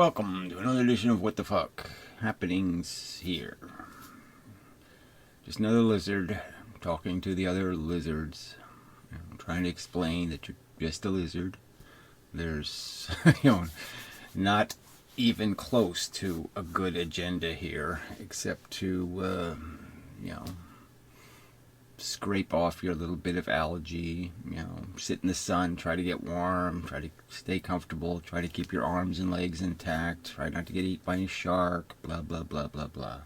Welcome to another edition of What the Fuck Happenings here. Just another lizard talking to the other lizards, trying to explain that you're just a lizard. There's, not even close to a good agenda here, except to, scrape off your little bit of algae, sit in the sun, try to get warm, try to stay comfortable, try to keep your arms and legs intact, try not to get eaten by a shark, blah, blah, blah, blah, blah.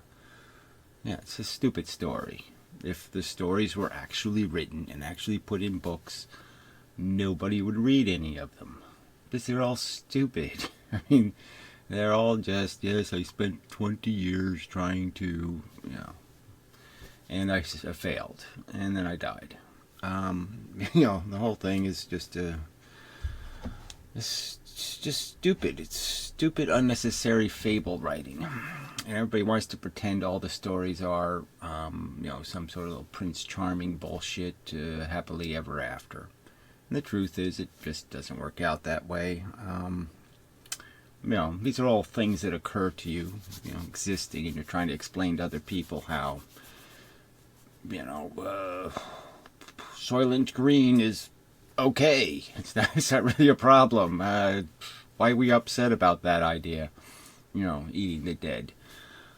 Yeah, it's a stupid story. If the stories were actually written and actually put in books, nobody would read any of them. Because they're all stupid. I mean, they're all just, yes, I spent 20 years trying to, and I failed, and then I died. The whole thing is just it's just stupid. It's stupid, unnecessary fable writing, and everybody wants to pretend all the stories are, some sort of little Prince Charming bullshit, happily ever after. And the truth is, it just doesn't work out that way. These are all things that occur to you, existing, and you're trying to explain to other people how. Soylent Green is okay. It's not really a problem. Why are we upset about that idea? Eating the dead.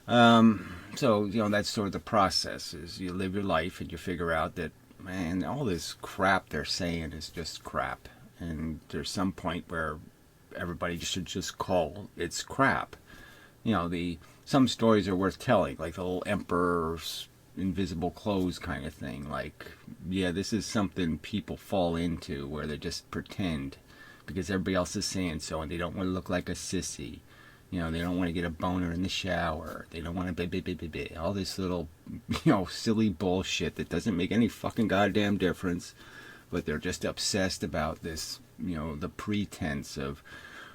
So that's sort of the process. Is you live your life and you figure out that, man, all this crap they're saying is just crap. And there's some point where everybody should just call it's crap. Some stories are worth telling, like the little emperor's invisible clothes kind of thing. Like, yeah, this is something people fall into where they just pretend because everybody else is saying so, and they don't want to look like a sissy. They don't want to get a boner in the shower. They don't want to all this little, silly bullshit that doesn't make any fucking goddamn difference, but they're just obsessed about this, the pretense of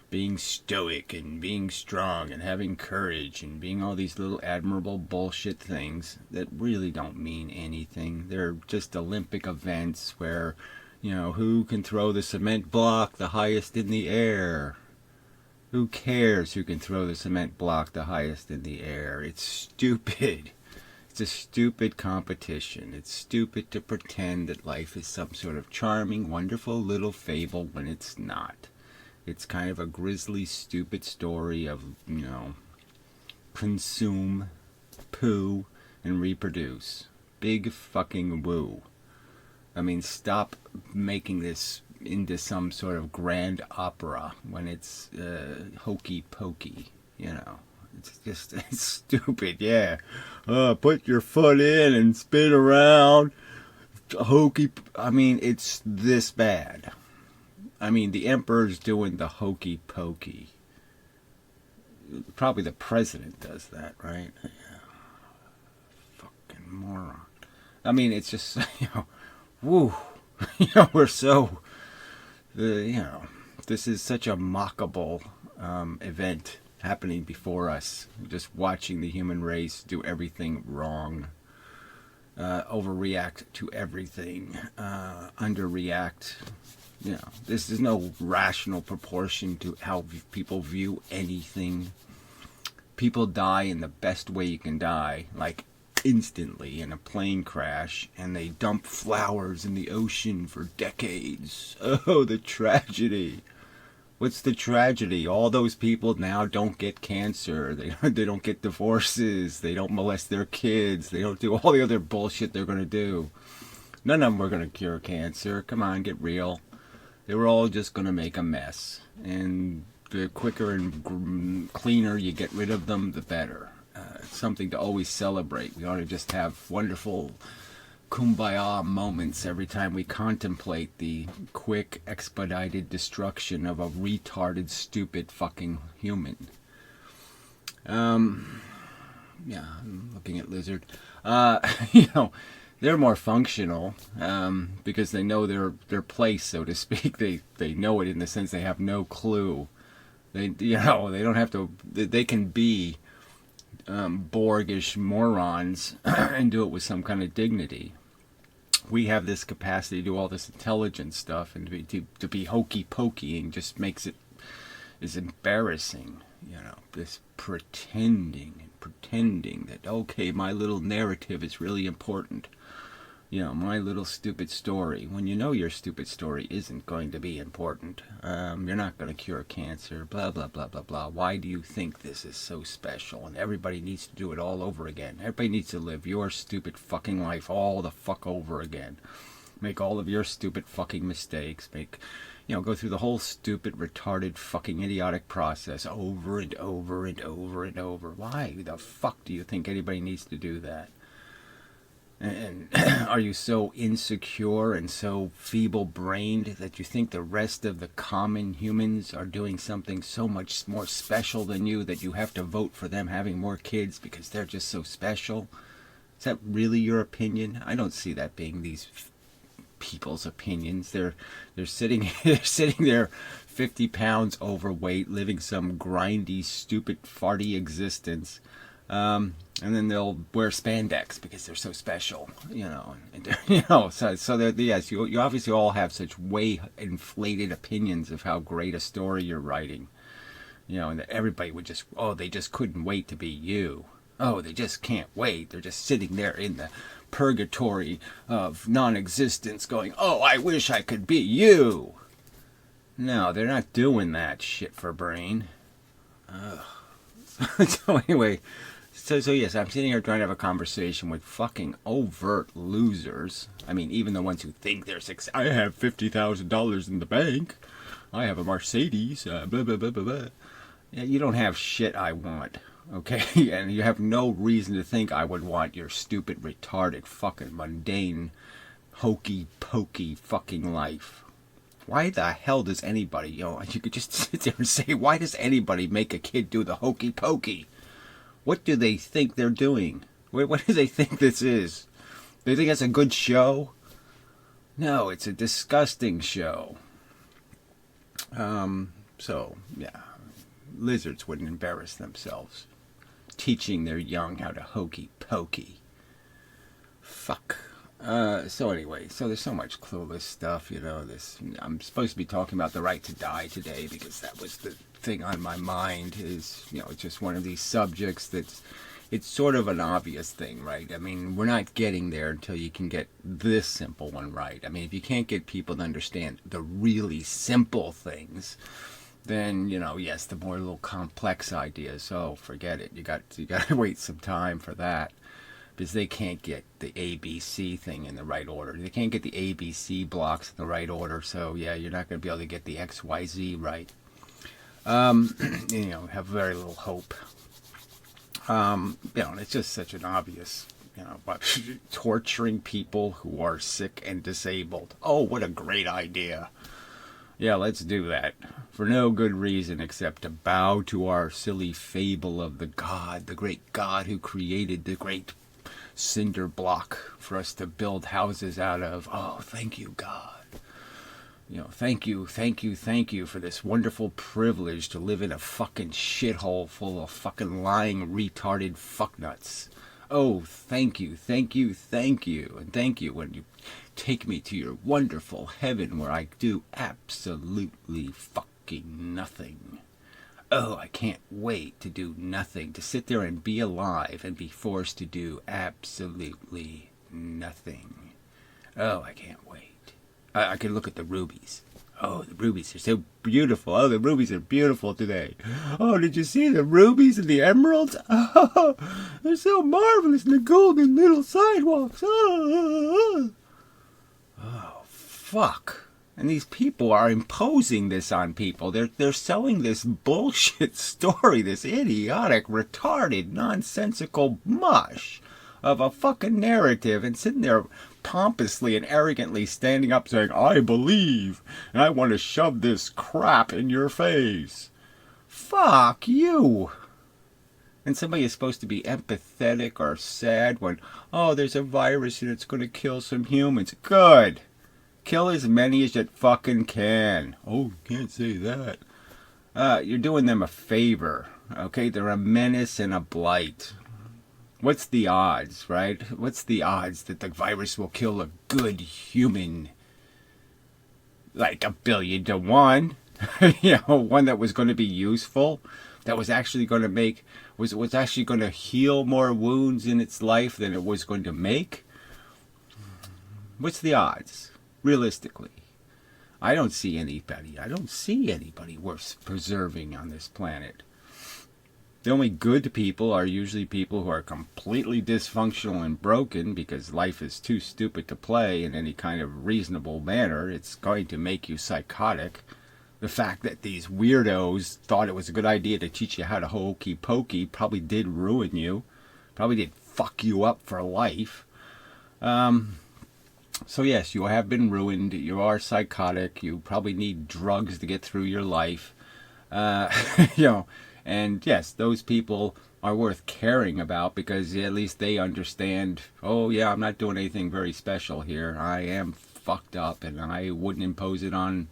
being stoic and being strong and having courage and being all these little admirable bullshit things that really don't mean anything. They're just Olympic events where, who can throw the cement block the highest in the air? Who cares who can throw the cement block the highest in the air? It's stupid. It's a stupid competition. It's stupid to pretend that life is some sort of charming, wonderful little fable when it's not. It's kind of a grisly, stupid story of, consume, poo, and reproduce. Big fucking woo. I mean, stop making this into some sort of grand opera when it's hokey pokey, It's stupid, yeah. Put your foot in and spin around. It's this bad. The emperor's doing the hokey pokey. Probably the president does that, right? Yeah. Fucking moron. It's just, woo. We're so, this is such a mockable event happening before us. Just watching the human race do everything wrong. Overreact to everything. Underreact. This is no rational proportion to how people view anything. People die in the best way you can die, like instantly in a plane crash, and they dump flowers in the ocean for decades. Oh, the tragedy. What's the tragedy? All those people now don't get cancer. They don't get divorces. They don't molest their kids. They don't do all the other bullshit they're going to do. None of them are going to cure cancer. Come on, get real. They were all just going to make a mess. And the quicker and cleaner you get rid of them, the better. It's something to always celebrate. We ought to just have wonderful kumbaya moments every time we contemplate the quick, expedited destruction of a retarded, stupid fucking human. I'm looking at lizard. They're more functional because they know their place, so to speak. They know it in the sense they have no clue. They don't have to. They can be Borgish morons and do it with some kind of dignity. We have this capacity to do all this intelligent stuff, and to be hokey pokey and just makes it is embarrassing. This pretending that, okay, my little narrative is really important. My little stupid story, when your stupid story isn't going to be important. You're not going to cure cancer, blah, blah, blah, blah, blah. Why do you think this is so special? And everybody needs to do it all over again. Everybody needs to live your stupid fucking life all the fuck over again. Make all of your stupid fucking mistakes. Go through the whole stupid, retarded, fucking idiotic process over and over and over and over. Why the fuck do you think anybody needs to do that? And are you so insecure and so feeble-brained that you think the rest of the common humans are doing something so much more special than you that you have to vote for them having more kids because they're just so special? Is that really your opinion? I don't see that being these people's opinions. They're sitting there 50 pounds overweight, living some grindy, stupid, farty existence. And then they'll wear spandex because they're so special, So yes, you obviously all have such way inflated opinions of how great a story you're writing, and that everybody would they just couldn't wait to be you. Oh, they just can't wait. They're just sitting there in the purgatory of non-existence going, oh, I wish I could be you. No, they're not doing that shit for brain. So anyway, so yes, I'm sitting here trying to have a conversation with fucking overt losers. I mean, even the ones who think they're I have $50,000 in the bank. I have a Mercedes. Blah blah blah blah blah. Yeah, you don't have shit I want, okay? And you have no reason to think I would want your stupid, retarded, fucking mundane, hokey pokey fucking life. Why the hell does anybody, you could just sit there and say, why does anybody make a kid do the hokey pokey? What do they think they're doing? What do they think this is? Do they think that's a good show? No, it's a disgusting show. So, yeah. Lizards wouldn't embarrass themselves teaching their young how to hokey pokey. Fuck. So anyway, so there's so much clueless stuff, I'm supposed to be talking about the right to die today because that was the thing on my mind is, it's just one of these subjects it's sort of an obvious thing, right? I mean, we're not getting there until you can get this simple one right. I mean, if you can't get people to understand the really simple things, then, yes, the more little complex ideas, forget it. You got to wait some time for that. Because they can't get the ABC thing in the right order. They can't get the ABC blocks in the right order. So, yeah, you're not going to be able to get the XYZ right. Have very little hope. It's just such an obvious, but torturing people who are sick and disabled. Oh, what a great idea. Yeah, let's do that. For no good reason except to bow to our silly fable of the great God who created the great cinder block for us to build houses out of. Oh, thank you, God. Thank you for this wonderful privilege to live in a fucking shithole full of fucking lying, retarded fucknuts. Oh, thank you. And thank you when you take me to your wonderful heaven where I do absolutely fucking nothing. Oh, I can't wait to do nothing, to sit there and be alive and be forced to do absolutely nothing. Oh, I can't wait. I can look at the rubies. Oh, the rubies are so beautiful. Oh, the rubies are beautiful today. Oh, did you see the rubies and the emeralds? Oh, they're so marvelous in the golden little sidewalks. Oh, fuck. And these people are imposing this on people. They're selling this bullshit story, this idiotic, retarded, nonsensical mush of a fucking narrative, and sitting there pompously and arrogantly standing up saying, I believe, and I want to shove this crap in your face. Fuck you. And somebody is supposed to be empathetic or sad when, oh, there's a virus and it's going to kill some humans. Good. Kill as many as you fucking can. Oh, can't say that. You're doing them a favor, okay? They're a menace and a blight. What's the odds, right? What's the odds that the virus will kill a good human? Like 1 billion to 1. One that was going to be useful, that was actually going to make, was actually going to heal more wounds in its life than it was going to make? What's the odds, realistically? I don't see anybody worth preserving on this planet. The only good people are usually people who are completely dysfunctional and broken because life is too stupid to play in any kind of reasonable manner. It's going to make you psychotic. The fact that these weirdos thought it was a good idea to teach you how to hokey pokey probably did ruin you. Probably did fuck you up for life. So yes, you have been ruined. You are psychotic. You probably need drugs to get through your life. You know, and yes, those people are worth caring about because at least they understand, oh yeah, I'm not doing anything very special here. I am fucked up and I wouldn't impose it on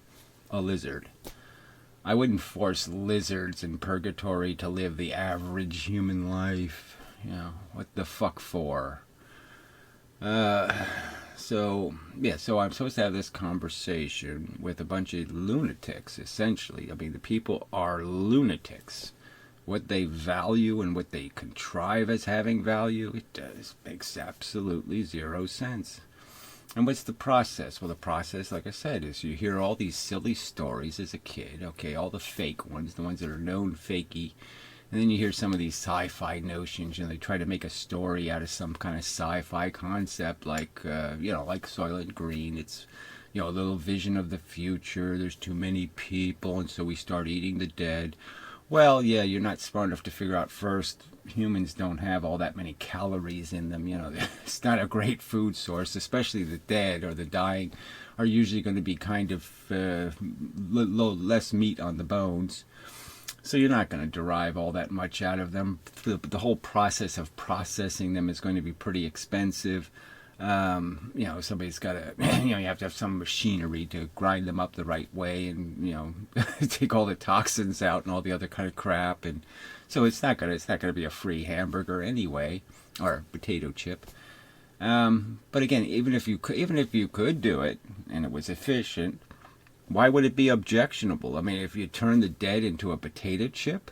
a lizard. I wouldn't force lizards in purgatory to live the average human life. You know, what the fuck for? So I'm supposed to have this conversation with a bunch of lunatics, essentially. I mean, the people are lunatics. What they value and what they contrive as having value, makes absolutely zero sense. And what's the process? Well, the process, like I said, is you hear all these silly stories as a kid, okay, all the fake ones, the ones that are known fakey, and then you hear some of these sci-fi notions, they try to make a story out of some kind of sci-fi concept, like, like Soylent Green. It's, a little vision of the future. There's too many people, and so we start eating the dead. Well, yeah, you're not smart enough to figure out first, humans don't have all that many calories in them. It's not a great food source, especially the dead or the dying are usually going to be kind of less meat on the bones. So you're not going to derive all that much out of them. The whole process of processing them is going to be pretty expensive. Somebody's got to, you have to have some machinery to grind them up the right way and, take all the toxins out and all the other kind of crap. And so it's not going to be a free hamburger anyway, or potato chip. But again, even if you could do it and it was efficient, why would it be objectionable? I mean, if you turn the dead into a potato chip?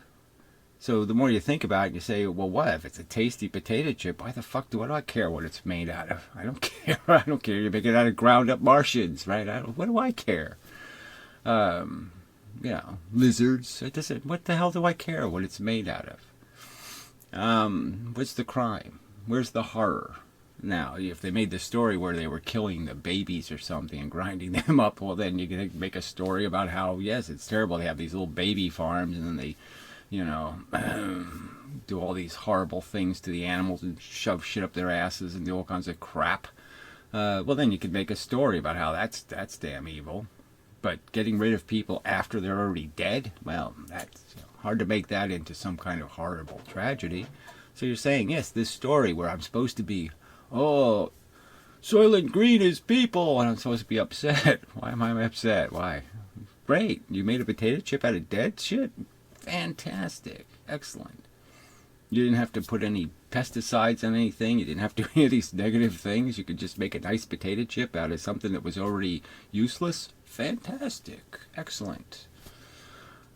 So the more you think about it, you say, well, what if it's a tasty potato chip? Why the fuck do I care what it's made out of? I don't care. I don't care. You make it out of ground up Martians, right? What do I care? Lizards. What the hell do I care what it's made out of? What's the crime? Where's the horror? Now, if they made the story where they were killing the babies or something and grinding them up, well, then you can make a story about how, yes, it's terrible. They have these little baby farms and then they, do all these horrible things to the animals and shove shit up their asses and do all kinds of crap. Well, then you could make a story about how that's damn evil. But getting rid of people after they're already dead, well, that's hard to make that into some kind of horrible tragedy. So you're saying, yes, this story where I'm supposed to be, oh, Soylent Green is people, and I'm supposed to be upset. Why am I upset? Why? Great. You made a potato chip out of dead shit? Fantastic. Excellent. You didn't have to put any pesticides on anything. You didn't have to do any of these negative things. You could just make a nice potato chip out of something that was already useless. Fantastic. Excellent.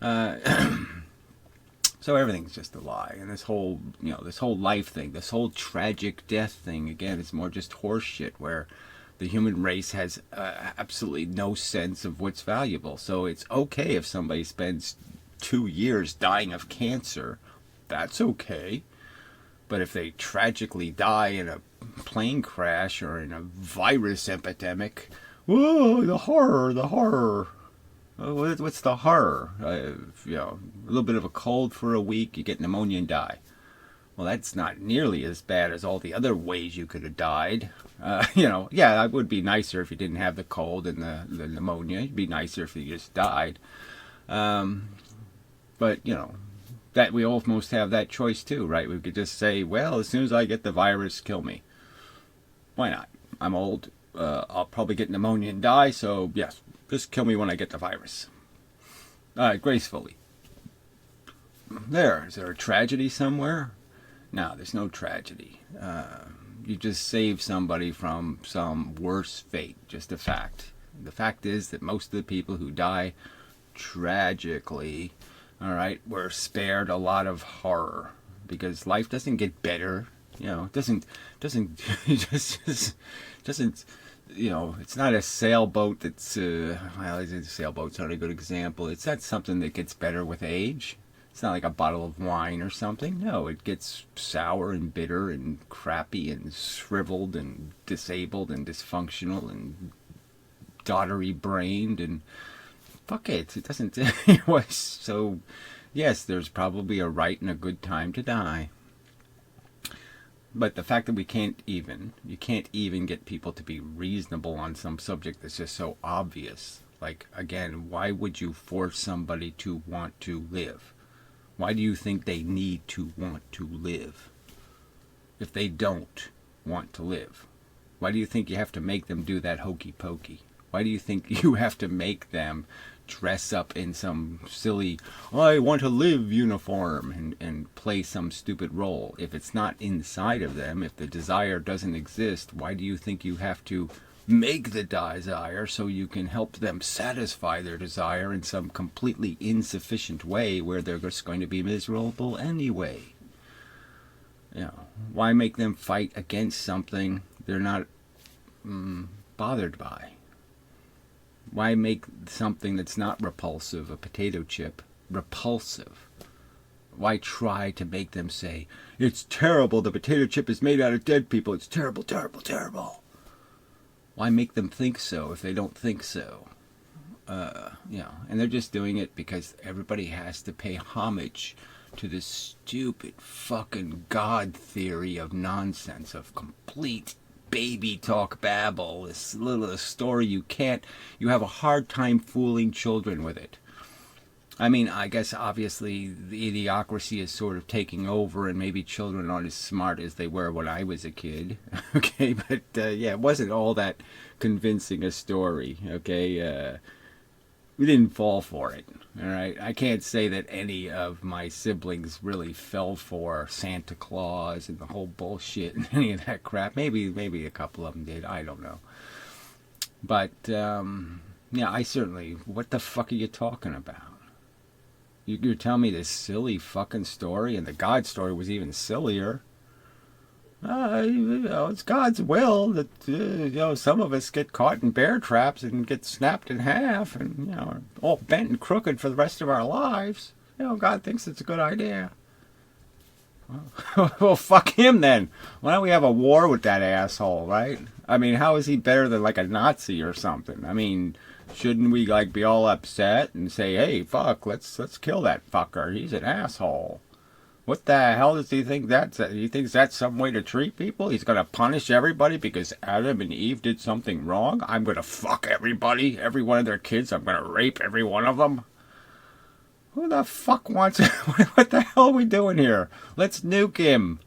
So everything's just a lie. And this whole life thing, this whole tragic death thing, again, it's more just horse shit where the human race has absolutely no sense of what's valuable. So it's okay if somebody spends 2 years dying of cancer. That's okay. But if they tragically die in a plane crash or in a virus epidemic, whoa, the horror. What's the horror? A little bit of a cold for a week, you get pneumonia and die. Well, that's not nearly as bad as all the other ways you could have died. It would be nicer if you didn't have the cold and the pneumonia. It'd be nicer if you just died. But, that we almost have that choice too, right? We could just say, well, as soon as I get the virus, kill me. Why not? I'm old. I'll probably get pneumonia and die, so yes, just kill me when I get the virus. Gracefully. Is there a tragedy somewhere? No, there's no tragedy. You just save somebody from some worse fate, just a fact. The fact is that most of the people who die tragically, all right, we're spared a lot of horror because life doesn't get better. You know, it doesn't doesn't. You know, it's not a sailboat that's well, sailboat's not a good example. It's not something that gets better with age. It's not like a bottle of wine or something. No, it gets sour and bitter and crappy and shriveled and disabled and dysfunctional and dottery brained and fuck it. It doesn't. Anyway, so yes, there's probably a right and a good time to die. But the fact that you can't even get people to be reasonable on some subject that's just so obvious. Like, again, why would you force somebody to want to live? Why do you think they need to want to live if they don't want to live? Why do you think you have to make them do that hokey pokey? Why do you think you have to make them dress up in some silly I want to live uniform and play some stupid role? If it's not inside of them, if the desire doesn't exist, why do you think you have to make the desire so you can help them satisfy their desire in some completely insufficient way where they're just going to be miserable anyway? You know, why make them fight against something they're not bothered by? Why make something that's not repulsive, a potato chip, repulsive? Why try to make them say, it's terrible, the potato chip is made out of dead people, it's terrible, terrible, terrible? Why make them think so if they don't think so? You know, and they're just doing it because everybody has to pay homage to this stupid fucking God theory of nonsense, of complete baby talk babble, this little story you have a hard time fooling children with it. I mean, I guess obviously the idiocracy is sort of taking over and maybe children aren't as smart as they were when I was a kid. Okay, but yeah, it wasn't all that convincing a story, okay? We didn't fall for it, all right? I can't say that any of my siblings really fell for Santa Claus and the whole bullshit and any of that crap. Maybe a couple of them did. I don't know. But, yeah, I certainly... What the fuck are you talking about? You're telling me this silly fucking story, and the God story was even sillier. You know, it's God's will that you know, some of us get caught in bear traps and get snapped in half, and you know, are all bent and crooked for the rest of our lives. You know, God thinks it's a good idea. Well, fuck him then. Why don't we have a war with that asshole, right? I mean, how is he better than like a Nazi or something? I mean, shouldn't we like be all upset and say, hey, fuck, let's kill that fucker. He's an asshole. What the hell does he think that's? He thinks that's some way to treat people? He's going to punish everybody because Adam and Eve did something wrong? I'm going to fuck everybody, every one of their kids. I'm going to rape every one of them. Who the fuck wants it? What the hell are we doing here? Let's nuke him.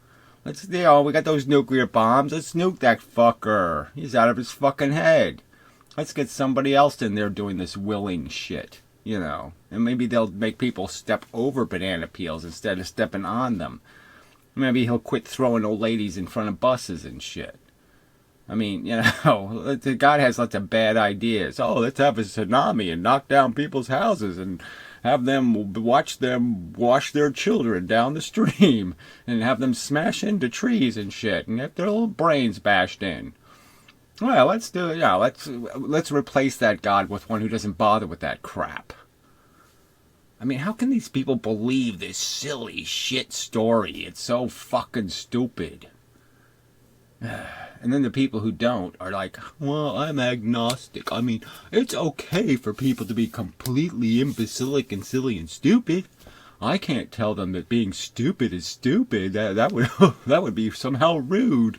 Let's, you know, we got those nuclear bombs. Let's nuke that fucker. He's out of his fucking head. Let's get somebody else in there doing this willing shit. You know, and maybe they'll make people step over banana peels instead of stepping on them. Maybe he'll quit throwing old ladies in front of buses and shit. I mean, you know, God has lots of bad ideas. Oh, let's have a tsunami and knock down people's houses and have them watch their children down the stream and have them smash into trees and shit and get their little brains bashed in. Well, let's do it. Yeah, let's replace that God with one who doesn't bother with that crap. I mean, how can these people believe this silly shit story? It's so fucking stupid. And then the people who don't are like, well, I'm agnostic. I mean, it's okay for people to be completely imbecilic and silly and stupid. I can't tell them that being stupid is stupid. That would that would be somehow rude.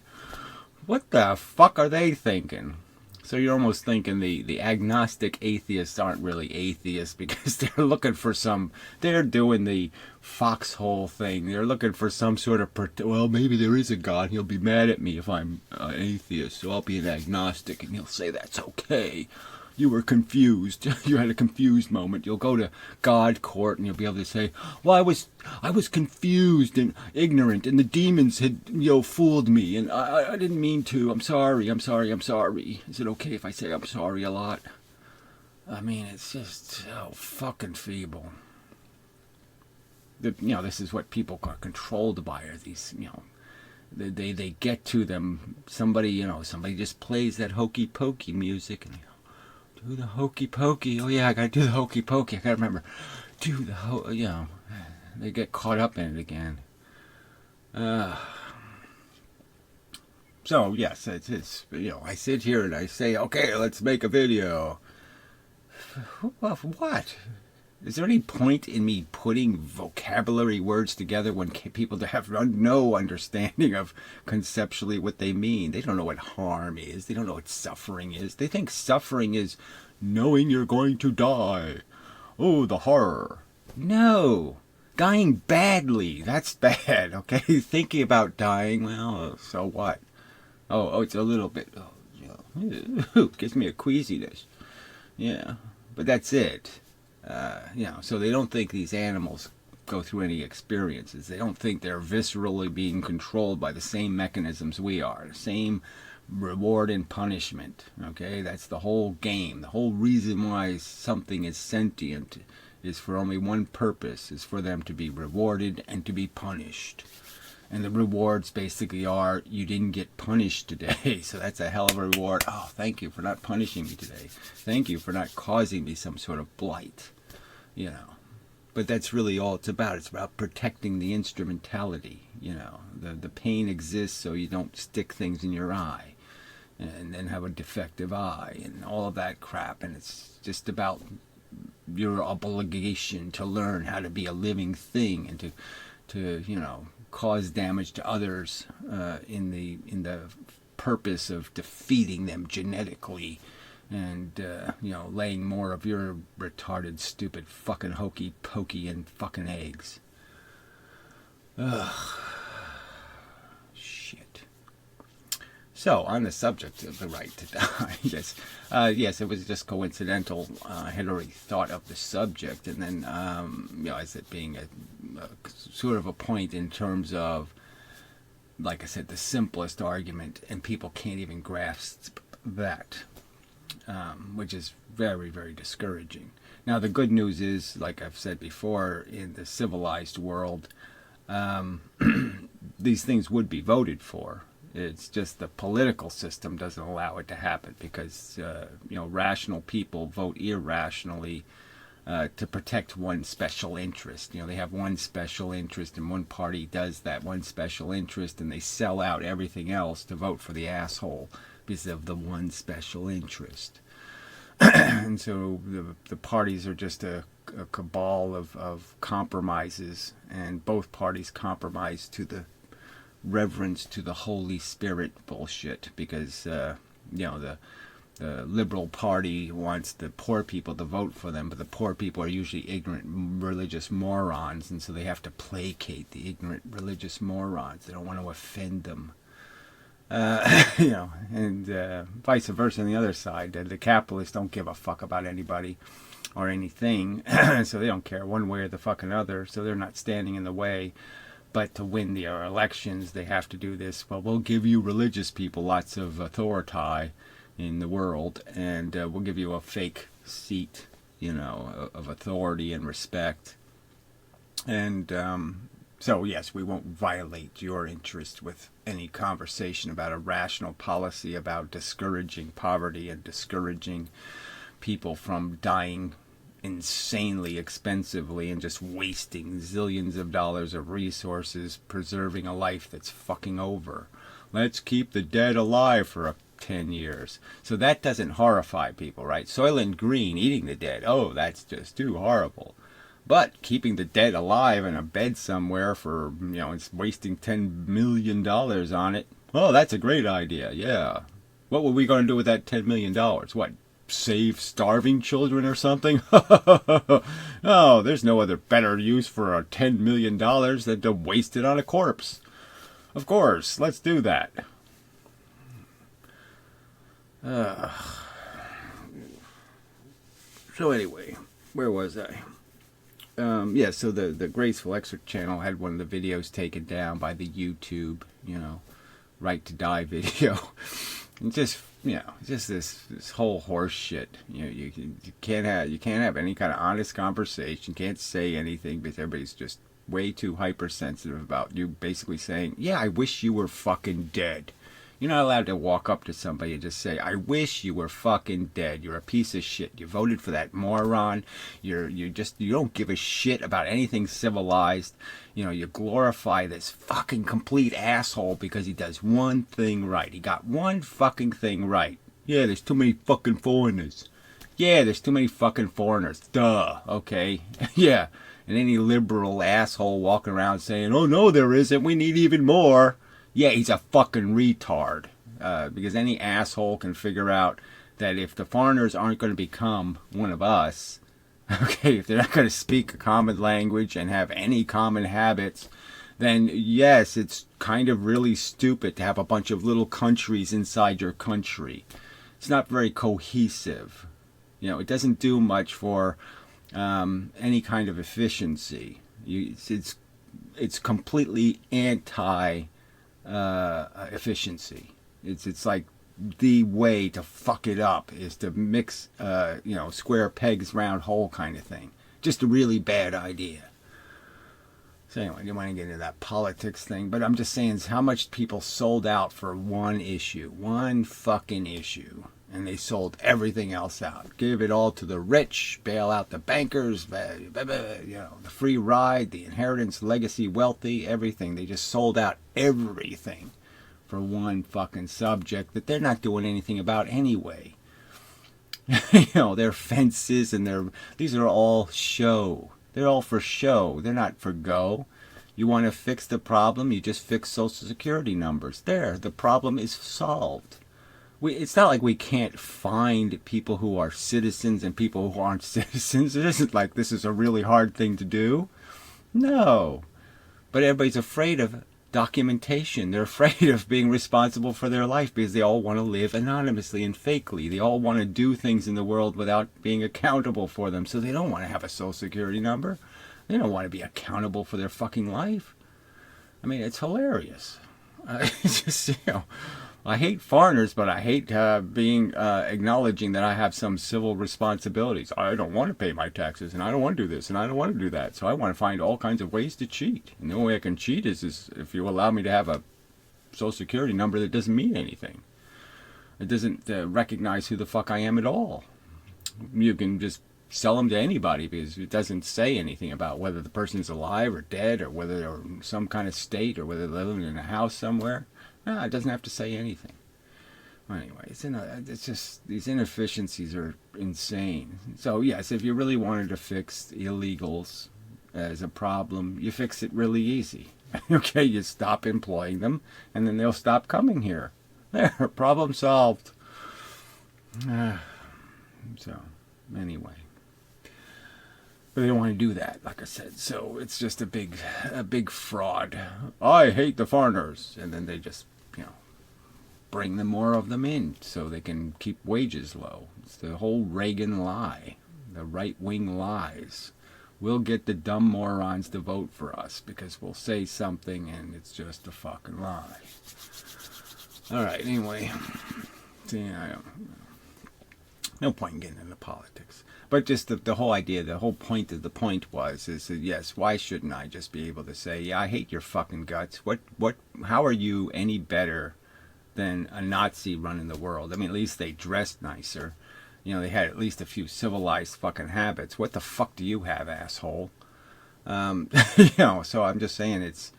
What the fuck are they thinking? So you're almost thinking the agnostic atheists aren't really atheists because they're looking for they're doing the foxhole thing. They're looking for some sort of, well, maybe there is a God. He'll be mad at me if I'm an atheist, so I'll be an agnostic, and he'll say that's okay. You were confused. You had a confused moment. You'll go to God court and you'll be able to say, well, I was confused and ignorant and the demons had, you know, fooled me and I didn't mean to. I'm sorry. Is it okay if I say I'm sorry a lot? I mean, it's just so fucking feeble. This is what people are controlled by, are these, they get to them. Somebody just plays that hokey pokey music, and they go, do the hokey pokey. Oh yeah, I gotta do the hokey pokey. I gotta remember, do the they get caught up in it again. So yes, it's I sit here and I say, okay, let's make a video. What? Is there any point in me putting vocabulary words together when people have no understanding of conceptually what they mean? They don't know what harm is. They don't know what suffering is. They think suffering is knowing you're going to die. Oh, the horror. No. Dying badly. That's bad, okay? Thinking about dying, well, so what? Oh, it's a little bit, gives me a queasiness. Yeah, but that's it. So they don't think these animals go through any experiences. They don't think they're viscerally being controlled by the same mechanisms we are, the same reward and punishment. Okay, that's the whole game. The whole reason why something is sentient is for only one purpose, is for them to be rewarded and to be punished. And the rewards basically are, you didn't get punished today, so that's a hell of a reward. Oh, thank you for not punishing me today. Thank you for not causing me some sort of blight. But that's really all it's about. It's about protecting the instrumentality. The pain exists so you don't stick things in your eye and then have a defective eye and all of that crap. And it's just about your obligation to learn how to be a living thing and to cause damage to others in the purpose of defeating them genetically. And, laying more of your retarded, stupid, fucking hokey pokey and fucking eggs. Ugh. Shit. So, on the subject of the right to die, yes, it was just coincidental. I had already thought of the subject, and then, as it being a sort of a point in terms of, like I said, the simplest argument, and people can't even grasp that. Which is very, very discouraging. Now, the good news is, like I've said before, in the civilized world, these things would be voted for. It's just the political system doesn't allow it to happen because, rational people vote irrationally to protect one special interest. They have one special interest, and one party does that one special interest, and they sell out everything else to vote for the asshole because of the one special interest. And so the parties are just a cabal of compromises, and both parties compromise to the reverence to the Holy Spirit bullshit because, the Liberal Party wants the poor people to vote for them, but the poor people are usually ignorant religious morons, and so they have to placate the ignorant religious morons. They don't want to offend them. And vice versa on the other side. The capitalists don't give a fuck about anybody or anything, so they don't care one way or the fucking other, so they're not standing in the way. But to win their elections, they have to do this. Well, we'll give you religious people lots of authority in the world, and we'll give you a fake seat, of authority and respect. And so, yes, we won't violate your interest with any conversation about a rational policy about discouraging poverty and discouraging people from dying insanely expensively and just wasting zillions of dollars of resources preserving a life that's fucking over. Let's keep the dead alive for 10 years. So that doesn't horrify people, right? Soylent Green, eating the dead. Oh, that's just too horrible. But keeping the dead alive in a bed somewhere for, it's wasting $10 million on it. Oh, that's a great idea, yeah. What were we going to do with that $10 million? What, save starving children or something? Oh, there's no other better use for a $10 million than to waste it on a corpse. Of course, let's do that. So anyway, where was I? So the Graceful Excerpt channel had one of the videos taken down by the YouTube, Right to Die video. And just you know, just this whole horse shit. You know, you can't have any kind of honest conversation. Can't say anything because everybody's just way too hypersensitive about you basically saying, "Yeah, I wish you were fucking dead." You're not allowed to walk up to somebody and just say, "I wish you were fucking dead. You're a piece of shit. You voted for that moron. You don't give a shit about anything civilized. You know, you glorify this fucking complete asshole because he does one thing right. He got one fucking thing right. Yeah, there's too many fucking foreigners. Yeah, there's too many fucking foreigners. Duh. Okay. Yeah. And any liberal asshole walking around saying, "Oh no, there isn't. We need even more." Yeah, he's a fucking retard. Because any asshole can figure out that if the foreigners aren't going to become one of us, okay, if they're not going to speak a common language and have any common habits, then yes, it's kind of really stupid to have a bunch of little countries inside your country. It's not very cohesive. You know, it doesn't do much for any kind of efficiency. It's completely anti efficiency. It's like the way to fuck it up is to mix square pegs round hole kind of thing. Just a really bad idea. So anyway, I didn't want to get into that politics thing, but I'm just saying how much people sold out for one issue, one fucking issue, and they sold everything else out. Give it all to the rich, bail out the bankers, the free ride, the inheritance, legacy, wealthy, everything. They just sold out everything for one fucking subject that they're not doing anything about anyway. Their fences and these are all show. They're all for show. They're not for go. You want to fix the problem, you just fix Social Security numbers. There, the problem is solved. It's not like we can't find people who are citizens and people who aren't citizens. It isn't like this is a really hard thing to do. No. But everybody's afraid of documentation. They're afraid of being responsible for their life because they all want to live anonymously and fakely. They all want to do things in the world without being accountable for them. So they don't want to have a Social Security number. They don't want to be accountable for their fucking life. I mean, it's hilarious. It's just, I hate foreigners, but I hate acknowledging that I have some civil responsibilities. I don't want to pay my taxes, and I don't want to do this, and I don't want to do that. So I want to find all kinds of ways to cheat. And the only way I can cheat is if you allow me to have a Social Security number that doesn't mean anything. It doesn't recognize who the fuck I am at all. You can just sell them to anybody because it doesn't say anything about whether the person's alive or dead or whether they're in some kind of state or whether they're living in a house somewhere. No, it doesn't have to say anything. Anyway, it's just these inefficiencies are insane. So yes, if you really wanted to fix illegals as a problem, you fix it really easy. Okay, you stop employing them, and then they'll stop coming here. There, problem solved. So anyway, but they don't want to do that, like I said. So it's just a big fraud. I hate the foreigners, and then they just bring them more of them in so they can keep wages low. It's the whole Reagan lie, the right-wing lies. We'll get the dumb morons to vote for us because we'll say something and it's just a fucking lie. All right, anyway, no point in getting into politics. But just the whole idea, the whole point of the point is that yes, why shouldn't I just be able to say, yeah, I hate your fucking guts. How are you any better than a Nazi running the world? I mean, at least they dressed nicer. They had at least a few civilized fucking habits. What the fuck do you have, asshole? So I'm just saying it's,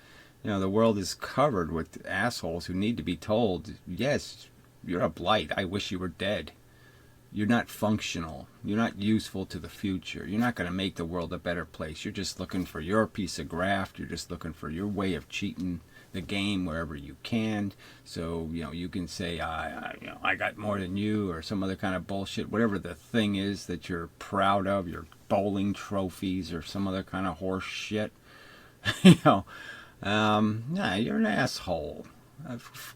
the world is covered with assholes who need to be told, yes, you're a blight. I wish you were dead. You're not functional. You're not useful to the future. You're not going to make the world a better place. You're just looking for your piece of graft. You're just looking for your way of cheating the game wherever you can. So, you can say, I got more than you or some other kind of bullshit, whatever the thing is that you're proud of, your bowling trophies or some other kind of horse shit. You're an asshole.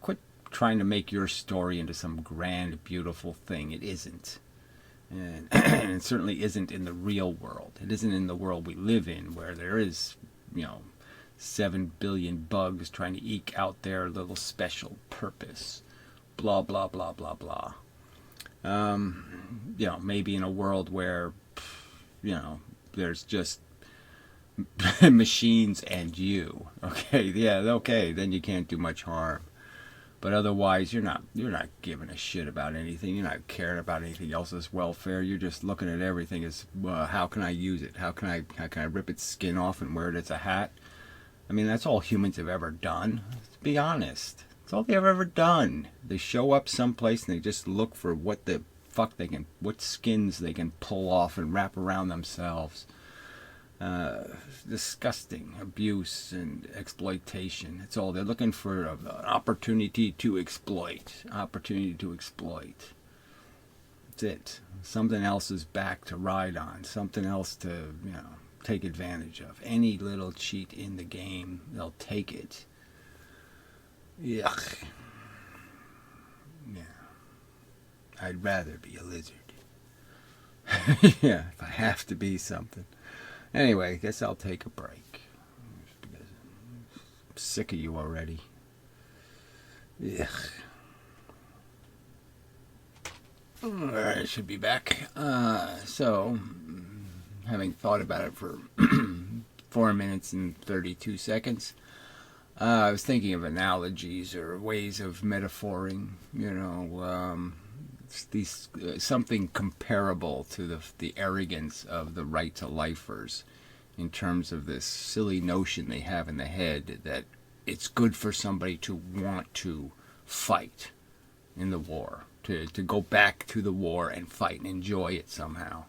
Quit trying to make your story into some grand, beautiful thing. It isn't. And it certainly isn't in the real world. It isn't in the world we live in where there is, 7 billion bugs trying to eke out their little special purpose. blah, blah, blah, blah, blah. Maybe in a world where, there's just machines and you. Okay, yeah, okay, then you can't do much harm. But otherwise, you're not giving a shit about anything. You're not caring about anything else's welfare. You're just looking at everything as, how can I use it? How can I rip its skin off and wear it as a hat? I mean, that's all humans have ever done. Let's be honest. That's all they've ever done. They show up someplace and they just look for what the fuck what skins they can pull off and wrap around themselves. Disgusting abuse and exploitation. It's all they're looking for, an opportunity to exploit. That's it. Something else's back to ride on. Something else to, take advantage of. Any little cheat in the game, they'll take it. Yuck. Yeah. I'd rather be a lizard. Yeah, if I have to be something. Anyway, I guess I'll take a break. Because I'm sick of you already. Ugh. Alright, I should be back. So, having thought about it for 4 minutes and 32 seconds, I was thinking of analogies or ways of metaphoring, something comparable to the arrogance of the right-to-lifers in terms of this silly notion they have in the head that it's good for somebody to want to fight in the war, to go back to the war and fight and enjoy it somehow.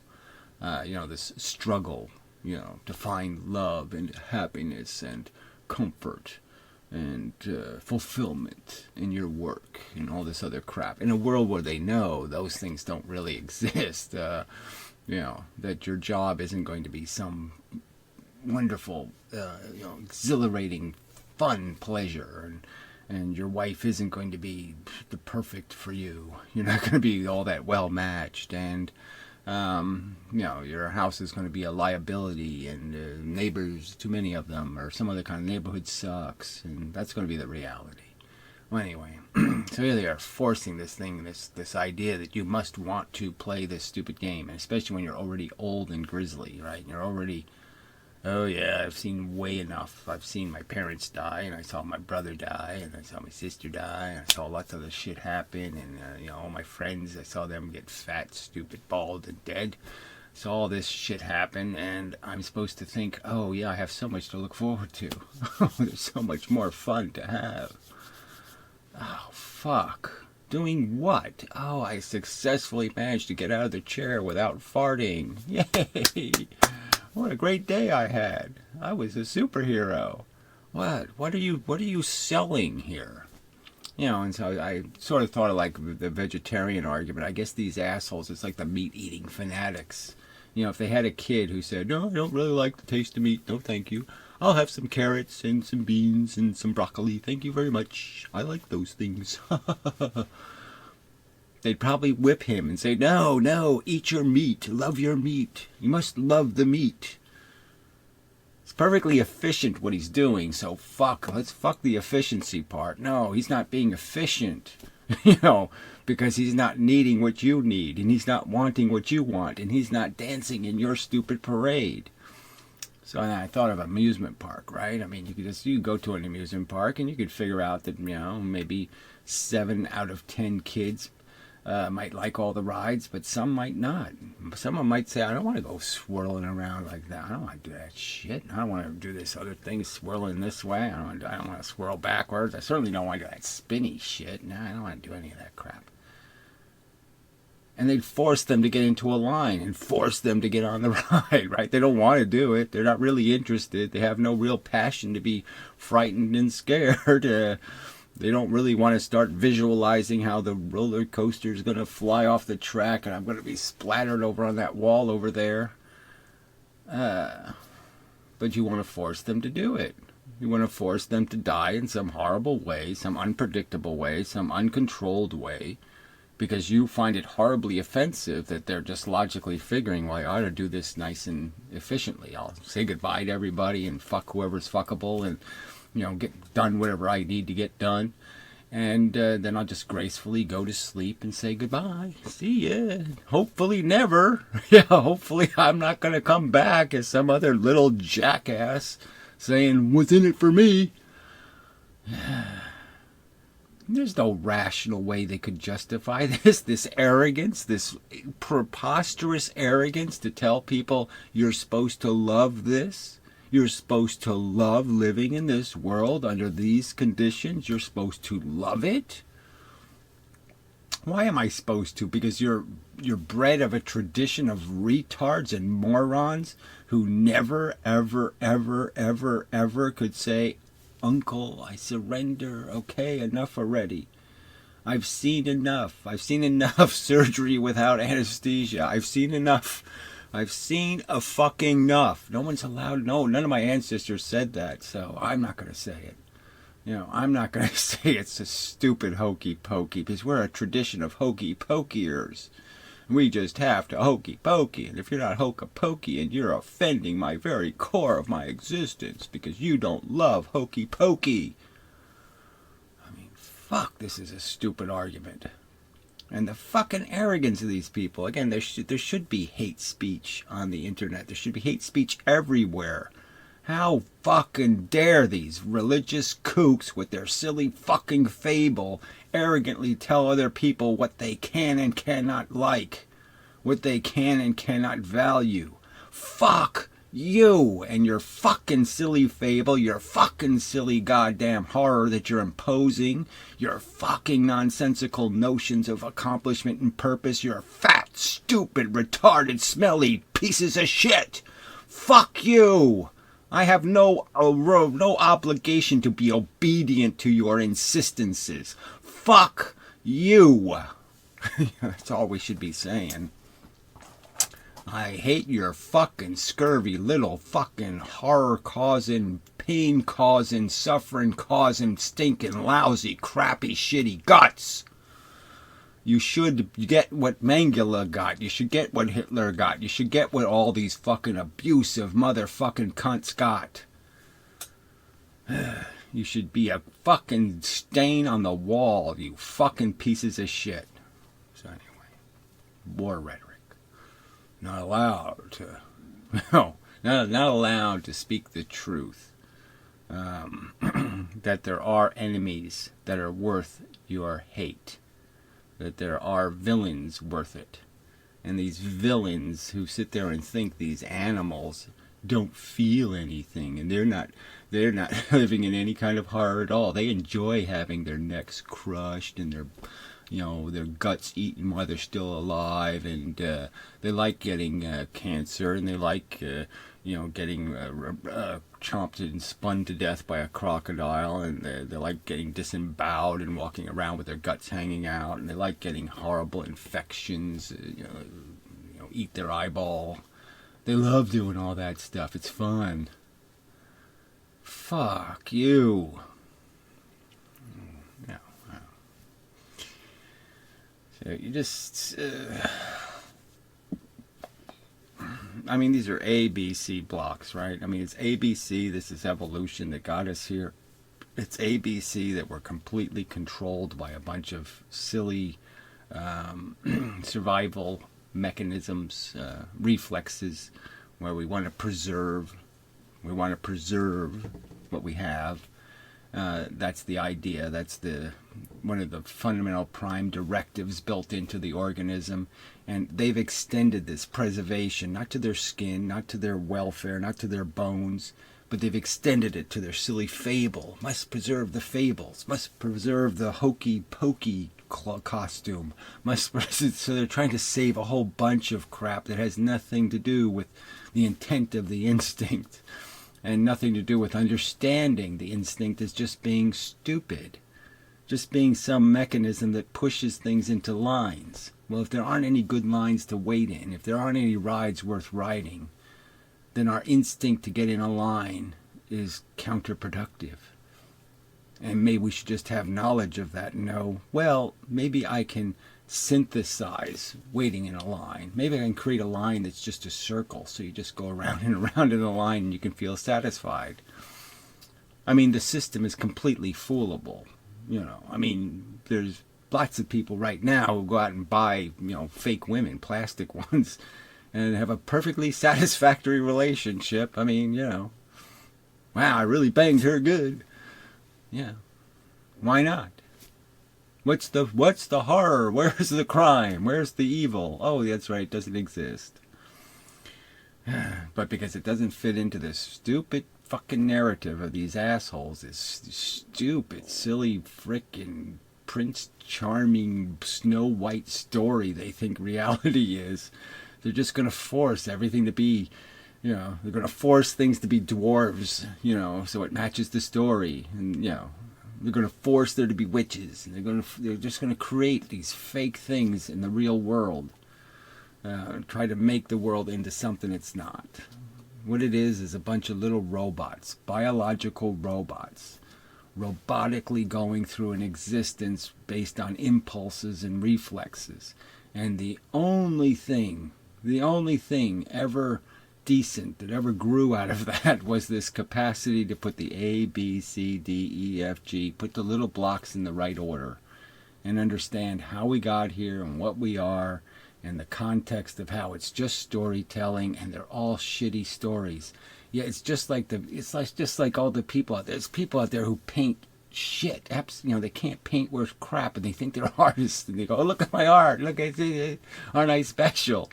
This struggle, to find love and happiness and comfort and fulfillment in your work and all this other crap. In a world where they know those things don't really exist, that your job isn't going to be some wonderful, exhilarating, fun pleasure, and your wife isn't going to be the perfect for you. You're not going to be all that well matched, and your house is going to be a liability, and neighbors, too many of them, or some other kind of neighborhood sucks, and that's going to be the reality. Well, anyway, so here they are forcing this thing, this idea that you must want to play this stupid game, and especially when you're already old and grizzly, right? You're already, oh yeah, I've seen way enough. I've seen my parents die, and I saw my brother die, and I saw my sister die, and I saw lots of other shit happen, and all my friends, I saw them get fat, stupid, bald, and dead. So all this shit happen, and I'm supposed to think, oh yeah, I have so much to look forward to. There's so much more fun to have. Oh, fuck. Doing what? Oh, I successfully managed to get out of the chair without farting. Yay! What a great day I had. I was a superhero. What are you selling here? And so I sort of thought of like the vegetarian argument. I guess these assholes, it's like the meat-eating fanatics. If they had a kid who said, no, I don't really like the taste of meat, no thank you. I'll have some carrots and some beans and some broccoli. Thank you very much. I like those things. They'd probably whip him and say, no, eat your meat. Love your meat. You must love the meat. It's perfectly efficient what he's doing, so let's fuck the efficiency part. No, he's not being efficient. Because he's not needing what you need, and he's not wanting what you want, and he's not dancing in your stupid parade. So I thought of amusement park, right? I mean, you could go to an amusement park and you could figure out that, maybe 7 out of 10 kids might like all the rides, but some might not. Someone might say, I don't want to go swirling around like that. I don't want to do that shit. I don't want to do this other thing, swirling this way. I don't want to swirl backwards. I certainly don't want to do that spinny shit. No, I don't want to do any of that crap. And they'd force them to get into a line and force them to get on the ride, right? They don't want to do it. They're not really interested. They have no real passion to be frightened and scared. They don't really want to start visualizing how the roller coaster is going to fly off the track and I'm going to be splattered over on that wall over there. But you want to force them to do it. You want to force them to die in some horrible way, some unpredictable way, some uncontrolled way. Because you find it horribly offensive that they're just logically figuring, well, I ought to do this nice and efficiently. I'll say goodbye to everybody and fuck whoever's fuckable and, get done whatever I need to get done. And then I'll just gracefully go to sleep and say goodbye. See ya. Hopefully never. Yeah, hopefully I'm not going to come back as some other little jackass saying, what's in it for me? There's no rational way they could justify this arrogance, this preposterous arrogance to tell people you're supposed to love this. You're supposed to love living in this world under these conditions. You're supposed to love it. Why am I supposed to? Because you're bred of a tradition of retards and morons who never, ever, ever, ever, ever could say, Uncle, I surrender. Okay, enough already. I've seen enough. I've seen enough surgery without anesthesia. I've seen enough. I've seen a fucking enough. No one's allowed. No, none of my ancestors said that, so I'm not going to say it. I'm not going to say it's a stupid hokey pokey, because we're a tradition of hokey pokiers. We just have to hokey pokey, and if you're not hokey pokey, and you're offending my very core of my existence because you don't love hokey pokey. I mean, fuck, this is a stupid argument. And the fucking arrogance of these people. Again, there should be hate speech on the internet. There should be hate speech everywhere. How fucking dare these religious kooks with their silly fucking fable arrogantly tell other people what they can and cannot like, what they can and cannot value. Fuck you and your fucking silly fable, your fucking silly goddamn horror that you're imposing, your fucking nonsensical notions of accomplishment and purpose, your fat, stupid, retarded, smelly pieces of shit. Fuck you. I have no obligation to be obedient to your insistences. Fuck you. That's all we should be saying. I hate your fucking scurvy little fucking horror-causing, pain-causing, suffering-causing, stinking, lousy, crappy, shitty guts. You should get what Mengele got. You should get what Hitler got. You should get what all these fucking abusive motherfucking cunts got. You should be a fucking stain on the wall, you fucking pieces of shit. So anyway, war rhetoric. Not allowed to, no, not allowed to speak the truth. That there are enemies that are worth your hate. That there are villains worth it. And these villains who sit there and think these animals don't feel anything, and they're not living in any kind of horror at all. They enjoy having their necks crushed and their guts eaten while they're still alive, and they like getting cancer, and they like getting chomped and spun to death by a crocodile, and they like getting disemboweled and walking around with their guts hanging out, and they like getting horrible infections, eat their eyeball. They love doing all that stuff. It's fun. Fuck you. No. So you just... I mean, these are A, B, C blocks, right? I mean, it's A, B, C. This is evolution that got us here. It's A, B, C that we're completely controlled by a bunch of silly survival mechanisms, reflexes, where we want to preserve what we have. That's the idea. That's one of the fundamental prime directives built into the organism. And they've extended this preservation, not to their skin, not to their welfare, not to their bones, but they've extended it to their silly fable. Must preserve the fables. Must preserve the hokey pokey costume. So they're trying to save a whole bunch of crap that has nothing to do with the intent of the instinct, and nothing to do with understanding the instinct as just being stupid, just being some mechanism that pushes things into lines. Well, if there aren't any good lines to wait in, if there aren't any rides worth riding, then our instinct to get in a line is counterproductive. And maybe we should just have knowledge of that and know, well, maybe I can synthesize waiting in a line. Maybe I can create a line that's just a circle, so you just go around and around in a line and you can feel satisfied. I mean, the system is completely foolable. I mean, there's lots of people right now who go out and buy, fake women, plastic ones, and have a perfectly satisfactory relationship. I mean, wow, I really banged her good. Yeah. Why not? What's the horror? Where's the crime? Where's the evil? Oh, that's right, it doesn't exist. But because it doesn't fit into this stupid fucking narrative of these assholes, this stupid, silly, frickin' Prince Charming, Snow White story they think reality is, they're just going to force everything to be, they're going to force things to be dwarves, so it matches the story. And, they're going to force there to be witches. And they're just going to create these fake things in the real world. Try to make the world into something it's not. What it is a bunch of little robots, biological robots, robotically going through an existence based on impulses and reflexes. And the only thing ever decent that ever grew out of that was this capacity to put the A, B, C, D, E, F, G, put the little blocks in the right order, and understand how we got here and what we are, and the context of how it's just storytelling, and they're all shitty stories. Yeah, it's just like all the people out there. There's people out there who paint shit. They can't paint worth crap, and they think they're artists, and they go, "Oh, look at my art! Look at it! Aren't I special?"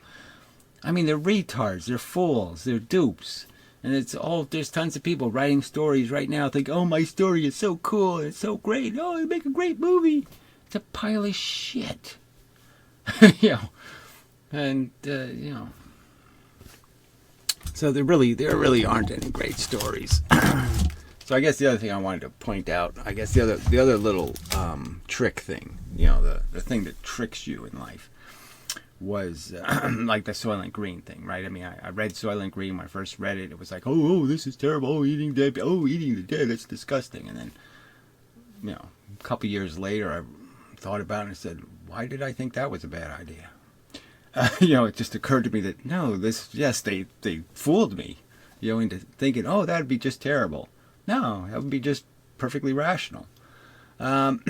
I mean, they're retards, they're fools, they're dupes. And there's tons of people writing stories right now think, "Oh, my story is so cool, it's so great, oh, you make a great movie." It's a pile of shit. And, so there really aren't any great stories. So I guess the other thing I wanted to point out, the other little trick thing, the thing that tricks you in life, was like the Soylent Green thing, right? I mean, I read Soylent Green when I first read it. It was like, oh, this is terrible. Oh, eating the dead, that's disgusting. And then, a couple years later, I thought about it and said, why did I think that was a bad idea? It just occurred to me that, no, they fooled me, into thinking, oh, that'd be just terrible. No, that would be just perfectly rational. And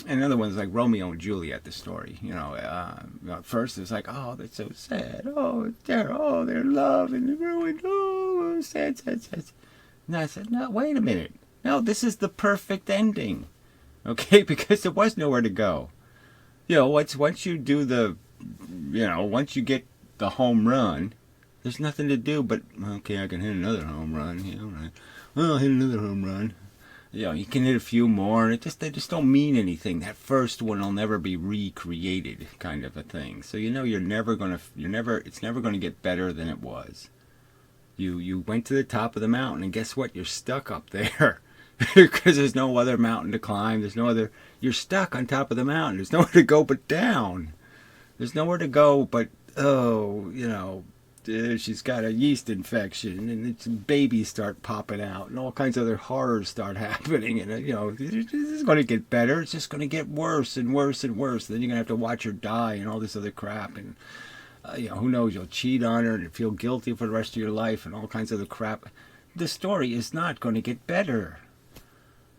another one's like Romeo and Juliet, the story. At first it was like, oh, that's so sad. Oh, they're in love and they're ruined. Oh, sad. And I said, no, wait a minute. No, this is the perfect ending. Okay, because there was nowhere to go. Once you do once you get the home run, there's nothing to do but, okay, I can hit another home run. Right. Well, I'll hit another home run. You can hit a few more, and they just don't mean anything. That first one will never be recreated, kind of a thing. So it's never gonna get better than it was. You went to the top of the mountain, and guess what? You're stuck up there because there's no other mountain to climb. You're stuck on top of the mountain. There's nowhere to go but down. There's nowhere to go but she's got a yeast infection, and babies start popping out, and all kinds of other horrors start happening, and this is going to get better. It's just going to get worse and worse and worse. Then you're going to have to watch her die and all this other crap, and who knows, you'll cheat on her and feel guilty for the rest of your life and all kinds of other crap. The story is not going to get better.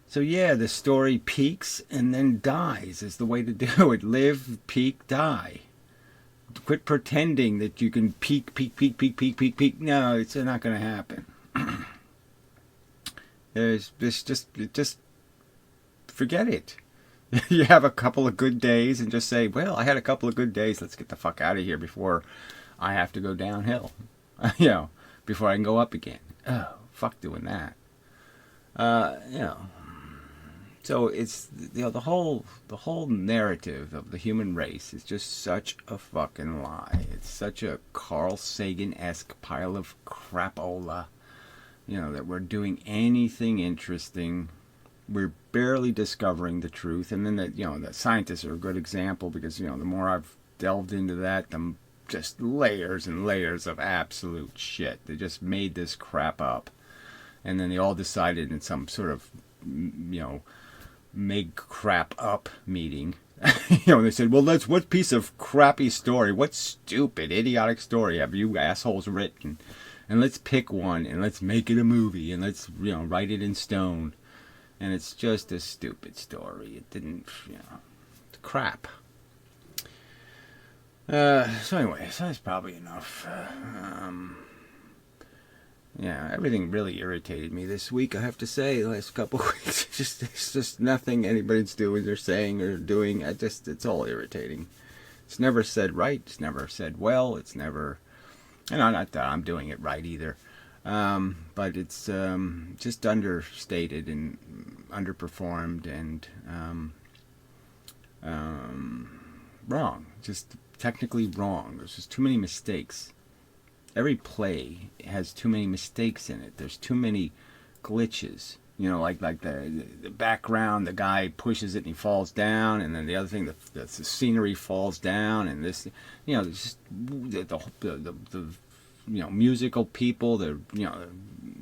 So yeah, the story peaks and then dies is the way to do it. Live, peak, die. Quit pretending that you can peak. No, it's not going to happen. Just forget it. You have a couple of good days and just say, well, I had a couple of good days. Let's get the fuck out of here before I have to go downhill. Before I can go up again. Oh, fuck doing that. So it's the whole narrative of the human race is just such a fucking lie. It's such a Carl Sagan-esque pile of crapola. That we're doing anything interesting. We're barely discovering the truth, and then the scientists are a good example because the more I've delved into that, the just layers and layers of absolute shit. They just made this crap up, and then they all decided in some sort of make crap up meeting. They said, well, what piece of crappy story, what stupid, idiotic story have you assholes written? And let's pick one and let's make it a movie and let's, write it in stone. And it's just a stupid story. It didn't, it's crap. So anyway, so that's probably enough. Yeah, everything really irritated me this week, I have to say. The last couple of weeks, it's just nothing anybody's doing or saying or doing. It's all irritating. It's never said right. It's never said well. It's never, not that I'm doing it right either. But it's just understated and underperformed and wrong. Just technically wrong. There's just too many mistakes. Every play has too many mistakes in it. There's too many glitches. Like the background, the guy pushes it and he falls down, and then the other thing, the scenery falls down, and this, there's just the musical people. They're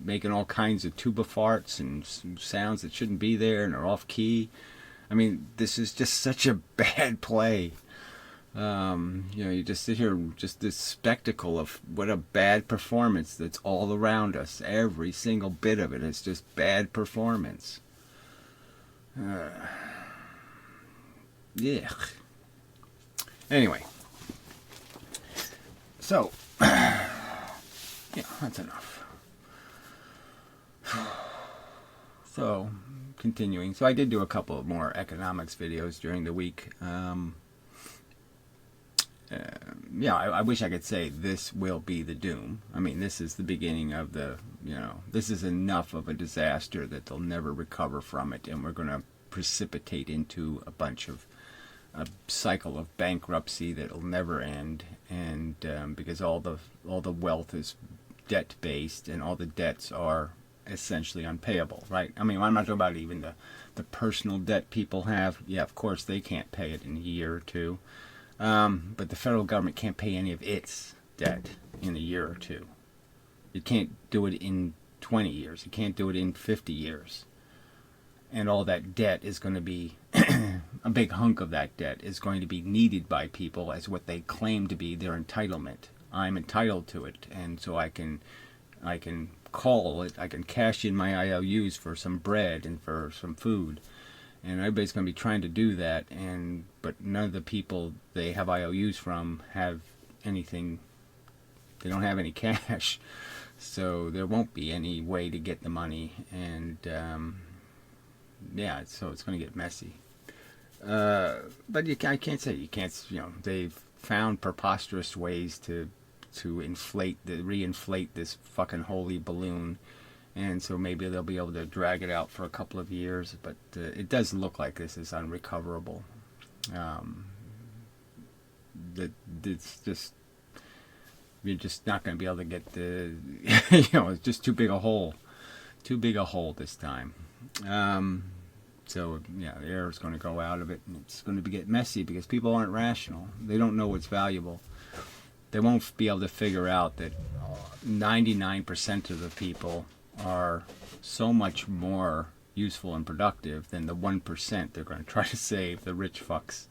making all kinds of tuba farts and sounds that shouldn't be there, and they're off key. I mean, this is just such a bad play. You just sit here, just this spectacle of what a bad performance that's all around us. Every single bit of it is just bad performance. Yeah. Anyway. So, that's enough. So, continuing. So I did do a couple of more economics videos during the week. I wish I could say this will be the doom. I mean, this is the beginning of this is enough of a disaster that they'll never recover from it, and we're going to precipitate into a cycle of bankruptcy that'll never end, and because all the wealth is debt based, and all the debts are essentially unpayable, right? I mean, I'm not talking about even the personal debt people have. Yeah, of course they can't pay it in a year or two. But the federal government can't pay any of its debt in a year or two. It can't do it in 20 years. It can't do it in 50 years. And all that debt is going to be, a big hunk of that debt is going to be needed by people as what they claim to be their entitlement. I'm entitled to it, and so I can call it, I can cash in my IOUs for some bread and for some food. And everybody's going to be trying to do that, but none of the people they have IOUs from have anything. They don't have any cash, so there won't be any way to get the money, and so it's going to get messy. But I can't say you can't. They've found preposterous ways to reinflate this fucking holy balloon. And so maybe they'll be able to drag it out for a couple of years, but it does look like this is unrecoverable. It's just, you're just not going to be able to get it's just too big a hole this time. The air is going to go out of it, and it's going to get messy because people aren't rational. They don't know what's valuable. They won't be able to figure out that 99% of the people are so much more useful and productive than the 1% they're going to try to save, the rich fucks.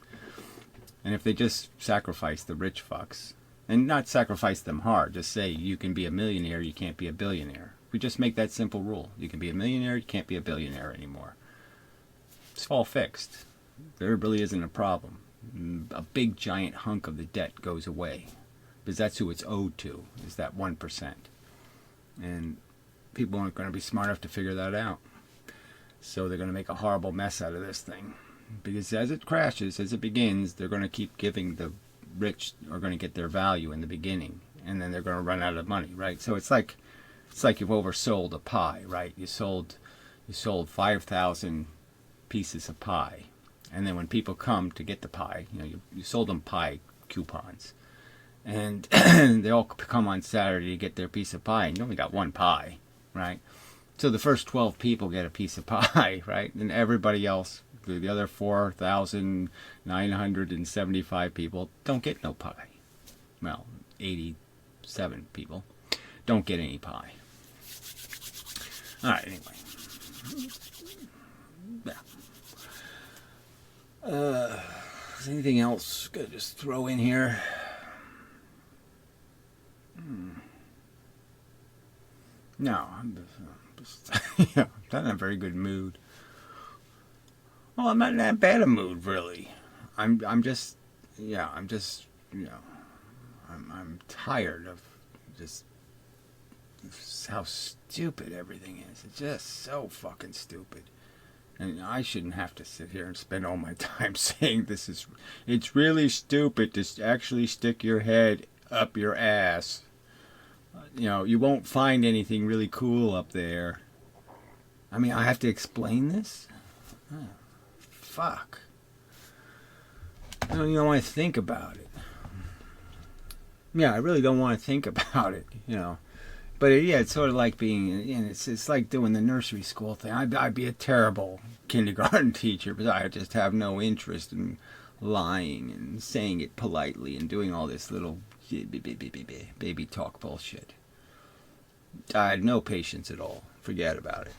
And if they just sacrifice the rich fucks, and not sacrifice them hard, just say you can be a millionaire, you can't be a billionaire. We just make that simple rule. You can be a millionaire, you can't be a billionaire anymore. It's all fixed. There really isn't a problem. A big giant hunk of the debt goes away, because that's who it's owed to, is that 1%. And people aren't going to be smart enough to figure that out. So they're going to make a horrible mess out of this thing. Because as it crashes, as it begins, they're going to keep giving the rich are going to get their value in the beginning. And then they're going to run out of money, right? So it's like you've oversold a pie, right? You sold 5,000 pieces of pie. And then when people come to get the pie, you sold them pie coupons. And they all come on Saturday to get their piece of pie, and you only got one pie. Right? So the first 12 people get a piece of pie, right? And everybody else, the other 4,975 people, don't get no pie. Well, 87 people don't get any pie. All right, anyway. Yeah. Is anything else gonna just throw in here? No, I'm just not in a very good mood. Well, I'm not in that bad a mood, really. I'm just, yeah, I'm tired of just how stupid everything is. It's just so fucking stupid. And I shouldn't have to sit here and spend all my time saying it's really stupid to actually stick your head up your ass. You won't find anything really cool up there. I mean, I have to explain this? Oh, fuck. I don't even want to think about it. Yeah, I really don't want to think about it. But yeah, it's sort of like it's like doing the nursery school thing. I'd be a terrible kindergarten teacher because I just have no interest in lying and saying it politely and doing all this little baby talk bullshit. I had no patience at all. Forget about it.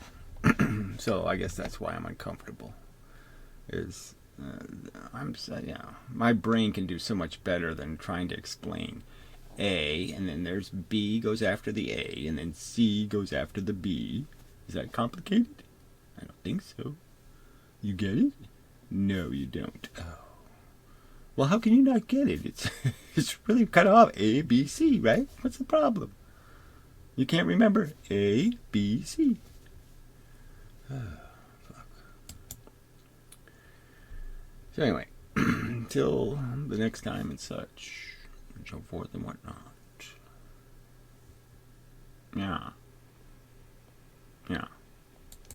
So I guess that's why I'm uncomfortable. My brain can do so much better than trying to explain A, and then there's B goes after the A, and then C goes after the B. Is that complicated? I don't think so. You get it? No, you don't. Oh. Well, how can you not get it? It's really kind of off. A, B, C, right? What's the problem? You can't remember A, B, C. Oh, fuck. So anyway, until the next time and such, and so forth and whatnot. Yeah. Yeah.